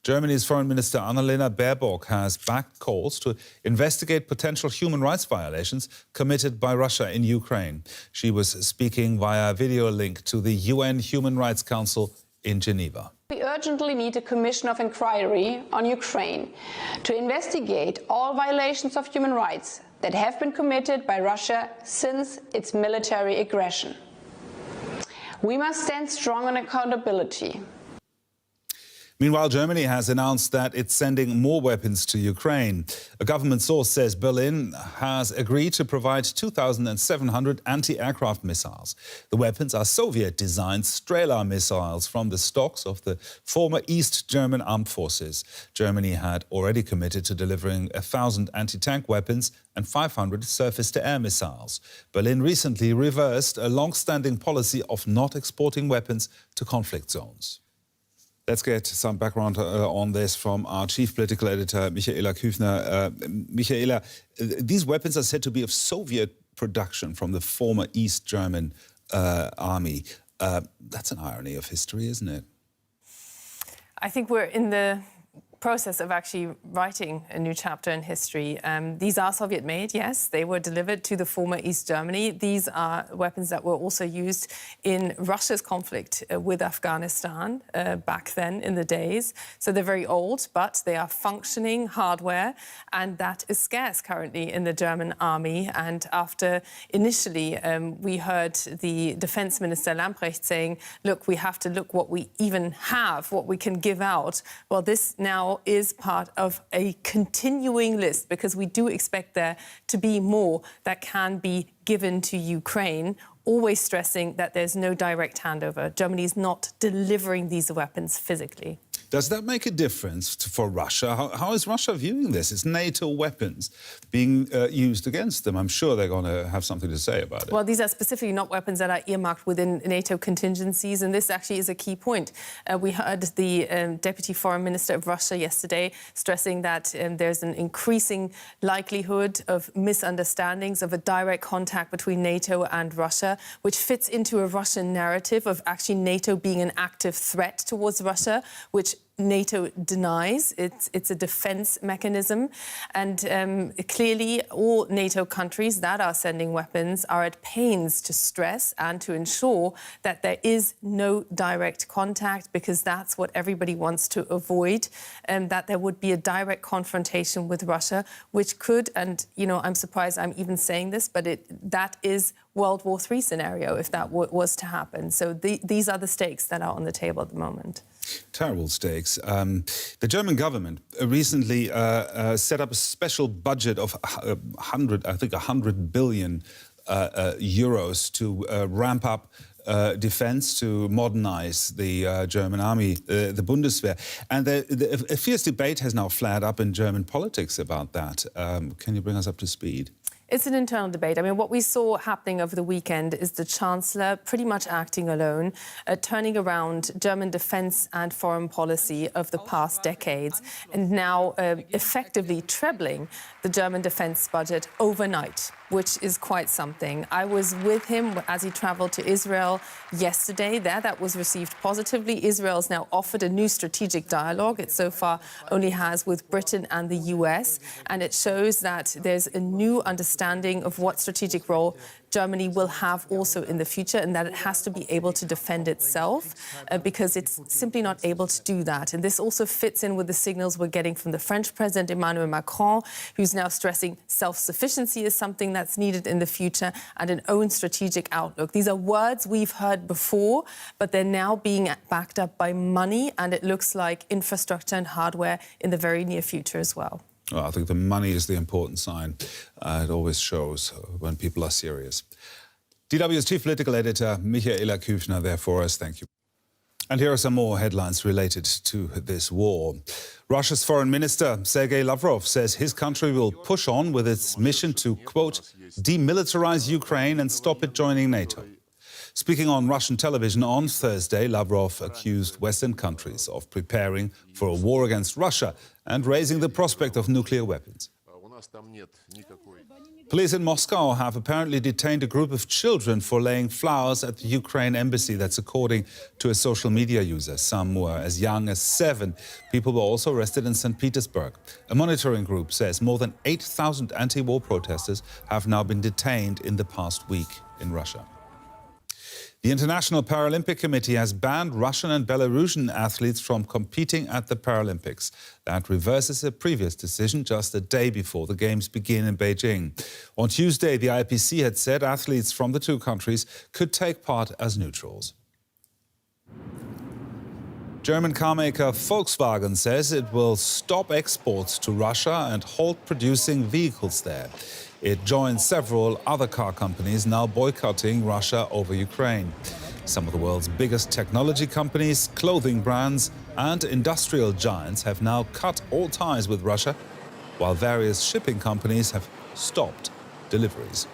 Germany's Foreign Minister Annalena Baerbock has backed calls to investigate potential human rights violations committed by Russia in Ukraine. She was speaking via video link to the UN Human Rights Council in Geneva. We urgently need a commission of inquiry on Ukraine to investigate all violations of human rights that have been committed by Russia since its military aggression. We must stand strong on accountability. Meanwhile, Germany has announced that it's sending more weapons to Ukraine. A government source says Berlin has agreed to provide 2,700 anti-aircraft missiles. The weapons are Soviet-designed Strela missiles from the stocks of the former East German armed forces. Germany had already committed to delivering 1,000 anti-tank weapons and 500 surface-to-air missiles. Berlin recently reversed a long-standing policy of not exporting weapons to conflict zones. Let's get some background on this from our chief political editor, Michaela Küfner. Michaela, these weapons are said to be of Soviet production from the former East German army. That's an irony of history, isn't it? I think we're in the process of actually writing a new chapter in history. These are Soviet-made, yes. They were delivered to the former East Germany. These are weapons that were also used in Russia's conflict with Afghanistan back then in the days. So they're very old, but they are functioning hardware, and that is scarce currently in the German army. And after initially we heard the Defense Minister Lambrecht saying, look, we have to look what we even have, what we can give out. Well, this now is part of a continuing list, because we do expect there to be more that can be given to Ukraine, always stressing that there's no direct handover. Germany is not delivering these weapons physically. Does that make a difference for Russia? How is Russia viewing this? It's NATO weapons being used against them. I'm sure they're going to have something to say about it. Well, these are specifically not weapons that are earmarked within NATO contingencies, and this actually is a key point. We heard the Deputy Foreign Minister of Russia yesterday stressing that there's an increasing likelihood of misunderstandings, of a direct contact between NATO and Russia, which fits into a Russian narrative of actually NATO being an active threat towards Russia, which NATO denies. It's a defense mechanism. And clearly, all NATO countries that are sending weapons are at pains to stress and to ensure that there is no direct contact, because that's what everybody wants to avoid, and that there would be a direct confrontation with Russia, which could, and, you know, I'm surprised I'm even saying this, but that is World War III scenario if that was to happen. So these are the stakes that are on the table at the moment. Terrible stakes. The German government recently set up a special budget of 100 billion euros to ramp up defense, to modernize the German army, the Bundeswehr. And a fierce debate has now flared up in German politics about that. Can you bring us up to speed? It's an internal debate. I mean, what we saw happening over the weekend is the Chancellor pretty much acting alone, turning around German defence and foreign policy of the past decades, and now effectively trebling the German defence budget overnight, which is quite something. I was with him as he travelled to Israel yesterday. That was received positively. Israel's now offered a new strategic dialogue. It so far only has with Britain and the US, and it shows that there's a new understanding of what strategic role Germany will have also in the future, and that it has to be able to defend itself because it's simply not able to do that. And this also fits in with the signals we're getting from the French President Emmanuel Macron, who's now stressing self-sufficiency is something that's needed in the future, and an own strategic outlook. These are words we've heard before, but they're now being backed up by money, and it looks like infrastructure and hardware in the very near future as well. Well, I think the money is the important sign. It always shows when people are serious. DW's chief political editor, Michaela Küfner, there for us. Thank you. And here are some more headlines related to this war. Russia's foreign minister, Sergei Lavrov, says his country will push on with its mission to, quote, demilitarize Ukraine and stop it joining NATO. Speaking on Russian television on Thursday, Lavrov accused Western countries of preparing for a war against Russia and raising the prospect of nuclear weapons. Police in Moscow have apparently detained a group of children for laying flowers at the Ukraine embassy. That's according to a social media user. Some were as young as 7. People were also arrested in St. Petersburg. A monitoring group says more than 8,000 anti-war protesters have now been detained in the past week in Russia. The International Paralympic Committee has banned Russian and Belarusian athletes from competing at the Paralympics. That reverses a previous decision just a day before the Games begin in Beijing. On Tuesday, the IPC had said athletes from the two countries could take part as neutrals. German carmaker Volkswagen says it will stop exports to Russia and halt producing vehicles there. It joins several other car companies now boycotting Russia over Ukraine. Some of the world's biggest technology companies, clothing brands and industrial giants have now cut all ties with Russia, while various shipping companies have stopped deliveries.